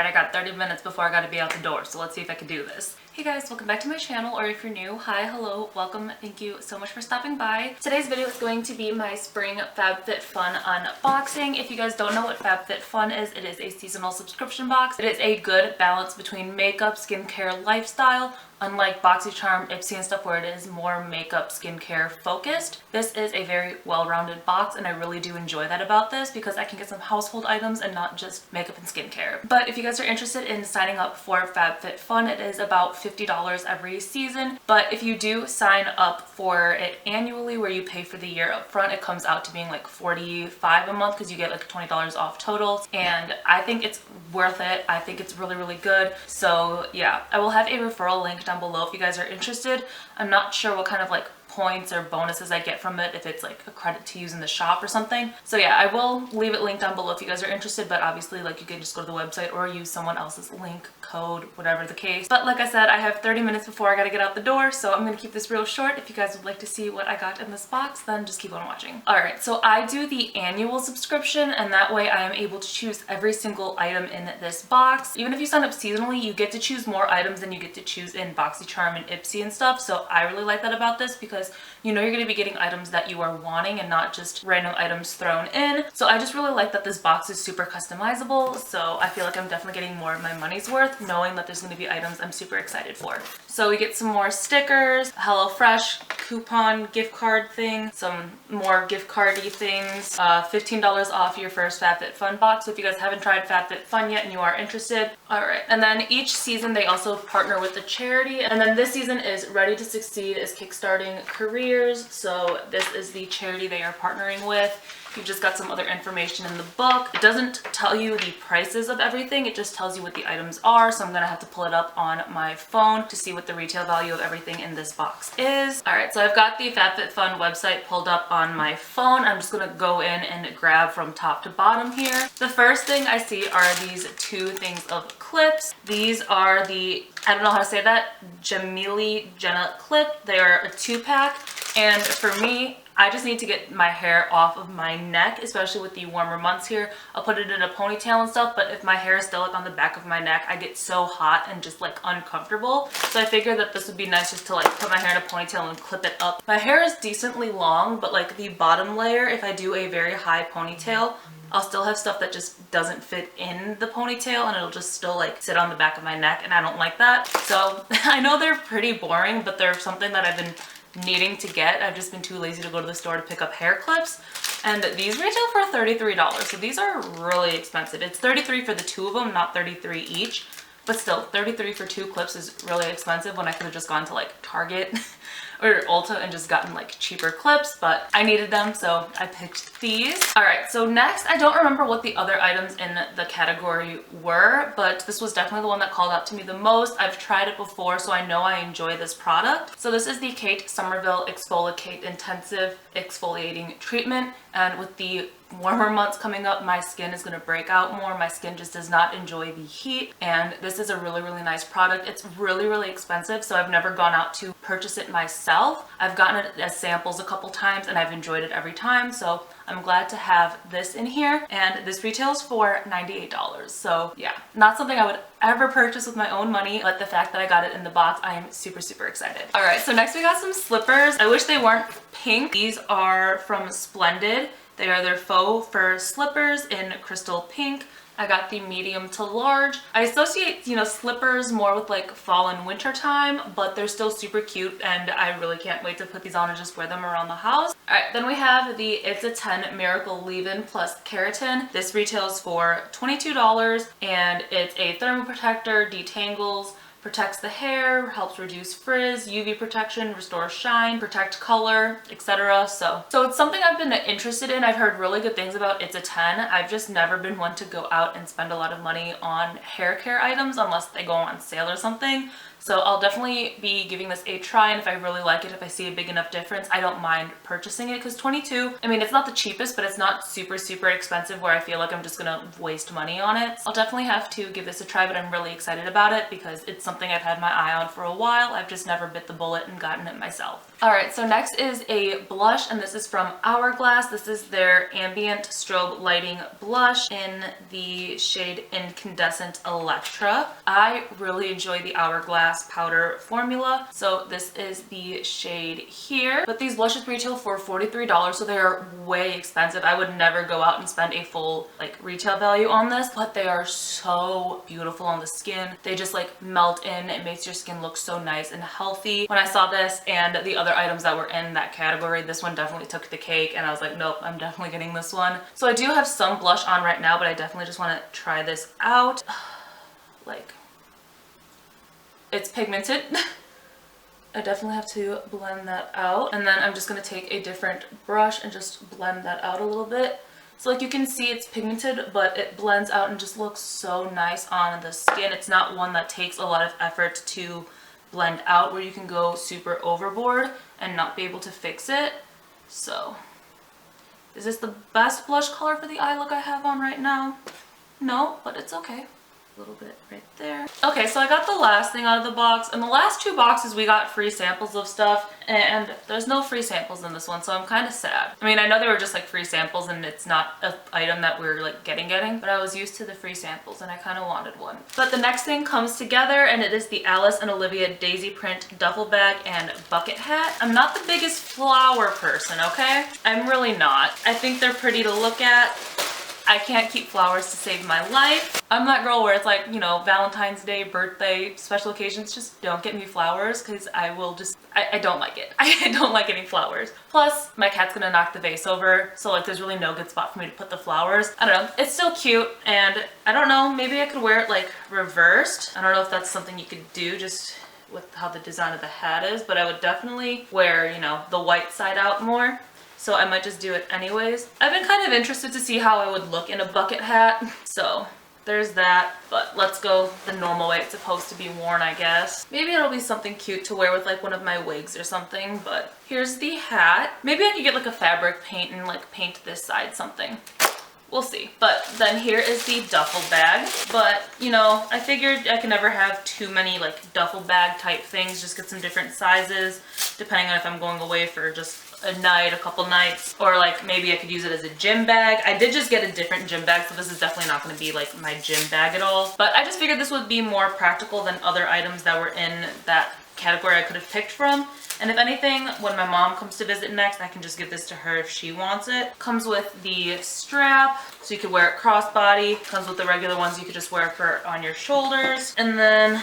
Alright, I got 30 minutes before I gotta be out the door, so let's see if I can do this. Hey guys, welcome back to my channel, or if you're new, hi, hello, welcome, thank you so much for stopping by. Today's video is going to be my Spring Fab Fit Fun unboxing. If you guys don't know what Fab Fit Fun is, it is a seasonal subscription box. It is a good balance between makeup, skincare, lifestyle. Unlike Boxycharm, Ipsy, and stuff where it is more makeup, skincare focused, this is a very well-rounded box, and I really do enjoy that about this because I can get some household items and not just makeup and skincare. But if you guys are interested in signing up for FabFitFun, it is about $50 every season. But if you do sign up for it annually, where you pay for the year up front, it comes out to being like $45 a month because you get like $20 off total. And I think it's worth it. I think it's really, really good. So yeah, I will have a referral link down below if you guys are interested. I'm not sure what kind of like points or bonuses I get from it, if it's like a credit to use in the shop or something. So yeah, I will leave it linked down below if you guys are interested, but obviously like you can just go to the website or use someone else's link, code, whatever the case. But like I said, I have 30 minutes before I gotta get out the door, so I'm gonna keep this real short. If you guys would like to see what I got in this box, then just keep on watching. Alright, so I do the annual subscription, and that way I am able to choose every single item in this box. Even if you sign up seasonally, you get to choose more items than you get to choose in Boxycharm and Ipsy and stuff, so I really like that about this because you know you're going to be getting items that you are wanting and not just random items thrown in. So I just really like that this box is super customizable, so I feel like I'm definitely getting more of my money's worth knowing that there's going to be items I'm super excited for. So we get some more stickers, HelloFresh coupon gift card thing, some more gift cardy things, $15 off your first FabFitFun box. So if you guys haven't tried FabFitFun yet and you are interested. Alright, and then each season they also partner with a charity, and then this season is Ready to Succeed is Kickstarting Careers. So this is the charity they are partnering with. You've just got some other information in the book. It doesn't tell you the prices of everything, it just tells you what the items are, so I'm gonna have to pull it up on my phone to see what the retail value of everything in this box is. Alright, so I've got the FabFitFun website pulled up on my phone. I'm just gonna go in and grab from top to bottom here. The first thing I see are these two things of clips. These are the, I don't know how to say that, Jenna clip. They are a 2-pack, and for me, I just need to get my hair off of my neck, especially with the warmer months here. I'll put it in a ponytail and stuff, but if my hair is still like on the back of my neck, I get so hot and just like uncomfortable. So I figured that this would be nice just to like put my hair in a ponytail and clip it up. My hair is decently long, but like the bottom layer, if I do a very high ponytail, I'll still have stuff that just doesn't fit in the ponytail and it'll just still like sit on the back of my neck, and I don't like that. So I know they're pretty boring, but they're something that I've been needing to get. I've just been too lazy to go to the store to pick up hair clips, and these retail for $33, so these are really expensive. It's $33 for the two of them, not $33 each, but still $33 for 2 clips is really expensive when I could have just gone to like Target or Ulta and just gotten like cheaper clips, but I needed them, so I picked these. Alright, so next, I don't remember what the other items in the category were, but this was definitely the one that called out to me the most. I've tried it before, so I know I enjoy this product. So this is the Kate Somerville Exfoliate Intensive Exfoliating Treatment, and with the warmer months coming up, my skin is going to break out more. My skin just does not enjoy the heat, and this is a really, really nice product. It's really, really expensive, so I've never gone out to purchase it myself. I've gotten it as samples a couple times and I've enjoyed it every time, so I'm glad to have this in here, and this retails for $98. So yeah, not something I would ever purchase with my own money, but the fact that I got it in the box, I am super, super excited. All right, so next we got some slippers. I wish they weren't pink. These are from Splendid. They are their faux fur slippers in crystal pink. I got the medium to large. I associate, you know, slippers more with like fall and winter time, but they're still super cute, and I really can't wait to put these on and just wear them around the house. All right, then we have the It's a 10 Miracle Leave-In Plus Keratin. This retails for $22, and it's a thermal protector, detangles, protects the hair, helps reduce frizz, UV protection, restore shine, protect color, etc. So it's something I've been interested in. I've heard really good things about It's a 10. I've just never been one to go out and spend a lot of money on hair care items unless they go on sale or something. So I'll definitely be giving this a try, and if I really like it, if I see a big enough difference, I don't mind purchasing it, because $22, I mean, it's not the cheapest, but it's not super, super expensive where I feel like I'm just gonna waste money on it. I'll definitely have to give this a try, but I'm really excited about it because it's something I've had my eye on for a while. I've just never bit the bullet and gotten it myself. Alright, so next is a blush, and this is from Hourglass. This is their Ambient Strobe Lighting Blush in the shade Incandescent Electra. I really enjoy the Hourglass powder formula, so this is the shade here. But these blushes retail for $43, so they are way expensive. I would never go out and spend a full like retail value on this, but they are so beautiful on the skin. They just like melt in. It makes your skin look so nice and healthy. When I saw this and the other items that were in that category, this one definitely took the cake, and I was like, nope, I'm definitely getting this one. So I do have some blush on right now, but I definitely just want to try this out. Like, it's pigmented. I definitely have to blend that out, and then I'm just going to take a different brush and just blend that out a little bit. So like you can see, it's pigmented, but it blends out and just looks so nice on the skin. It's not one that takes a lot of effort to blend out, where you can go super overboard and not be able to fix it. So is this the best blush color for the eye look I have on right now? No, but it's okay. A little bit right there. Okay, so I got the last thing out of the box. In the last two boxes we got free samples of stuff, and there's no free samples in this one, so I'm kind of sad. I mean, I know they were just like free samples and it's not an item that we're like getting, but I was used to the free samples and I kind of wanted one. But the next thing comes together, and it is the Alice and Olivia Daisy Print duffel bag and bucket hat. I'm not the biggest flower person, okay? I'm really not. I think they're pretty to look at. I can't keep flowers to save my life. I'm that girl where it's like, you know, Valentine's Day, birthday, special occasions, just don't get me flowers, because I will just, I don't like it. I don't like getting flowers. Plus, my cat's gonna knock the vase over, so like there's really no good spot for me to put the flowers. I don't know, it's still cute, and I don't know, maybe I could wear it like reversed. I don't know if that's something you could do just with how the design of the hat is, but I would definitely wear, you know, the white side out more. So I might just do it anyways. I've been kind of interested to see how I would look in a bucket hat. So there's that, but let's go the normal way it's supposed to be worn, I guess. Maybe it'll be something cute to wear with like one of my wigs or something, but here's the hat. Maybe I could get like a fabric paint and like paint this side something. We'll see. But then here is the duffel bag. But, you know, I figured I can never have too many like duffel bag type things. Just get some different sizes, depending on if I'm going away for just a night, a couple nights, or like maybe I could use it as a gym bag. I did just get a different gym bag, so this is definitely not going to be like my gym bag at all. But I just figured this would be more practical than other items that were in that category I could have picked from. And if anything, when my mom comes to visit next, I can just give this to her if she wants it. Comes with the strap, so you could wear it crossbody. Comes with the regular ones you could just wear for on your shoulders. And then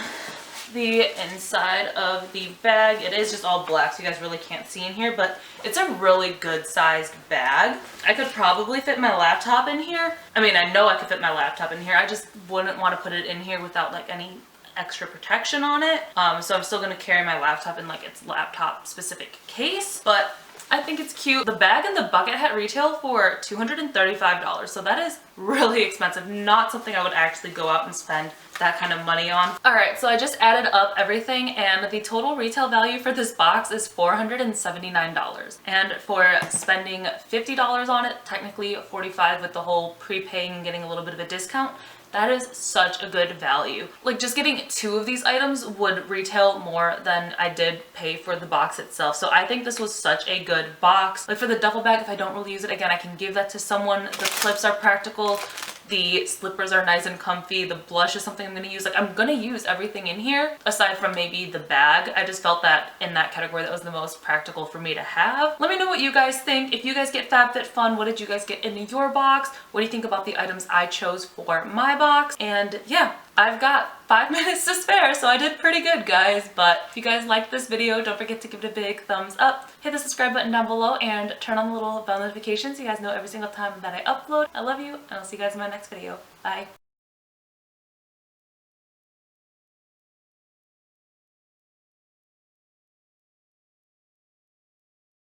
the inside of the bag, it is just all black, so you guys really can't see in here, but it's a really good sized bag. I could probably fit my laptop in here. I mean, I know I could fit my laptop in here. I just wouldn't want to put it in here without like any extra protection on it. So I'm still going to carry my laptop in like its laptop specific case, but I think it's cute. The bag and the bucket hat retail for $235, so that is really expensive. Not something I would actually go out and spend that kind of money on. Alright, so I just added up everything, and the total retail value for this box is $479. And for spending $50 on it, technically $45 with the whole prepaying and getting a little bit of a discount, that is such a good value. Like, just getting two of these items would retail more than I did pay for the box itself. So I think this was such a good box. Like for the duffel bag, if I don't really use it again, I can give that to someone. The clips are practical. The slippers are nice and comfy. The blush is something I'm going to use. Like, I'm going to use everything in here aside from maybe the bag. I just felt that in that category that was the most practical for me to have. Let me know what you guys think. If you guys get FabFitFun, what did you guys get in your box? What do you think about the items I chose for my box? And yeah, I've got 5 minutes to spare, so I did pretty good, guys. But if you guys liked this video, don't forget to give it a big thumbs up. Hit the subscribe button down below and turn on the little bell notifications so you guys know every single time that I upload. I love you, and I'll see you guys in my next video. Bye.